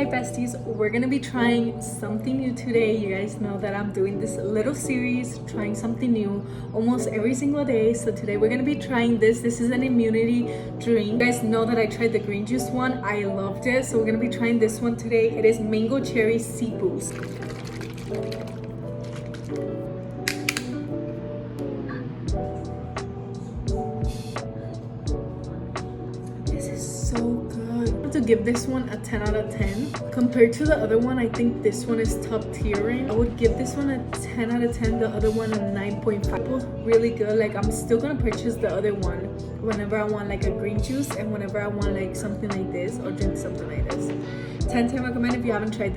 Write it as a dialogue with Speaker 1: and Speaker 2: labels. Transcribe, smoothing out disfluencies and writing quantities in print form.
Speaker 1: Hi besties, we're gonna be trying something new today. You guys know that I'm doing this little series, trying something new almost every single day. So today we're gonna be trying this. This is an immunity drink. You guys know that I tried the green juice one. I loved it. So we're gonna be trying this one today. It is Mango Cherry Sea Boost. This is so good. I have to give this one a 10 out of 10. Compared to the other one, I think this one is top tiering. I would give this one a 10 out of 10, the other one a 9.5. Both really good. Like, I'm still gonna purchase the other one whenever I want like a green juice and whenever I want like something like this or drink something like this. 10 recommend if you haven't tried this.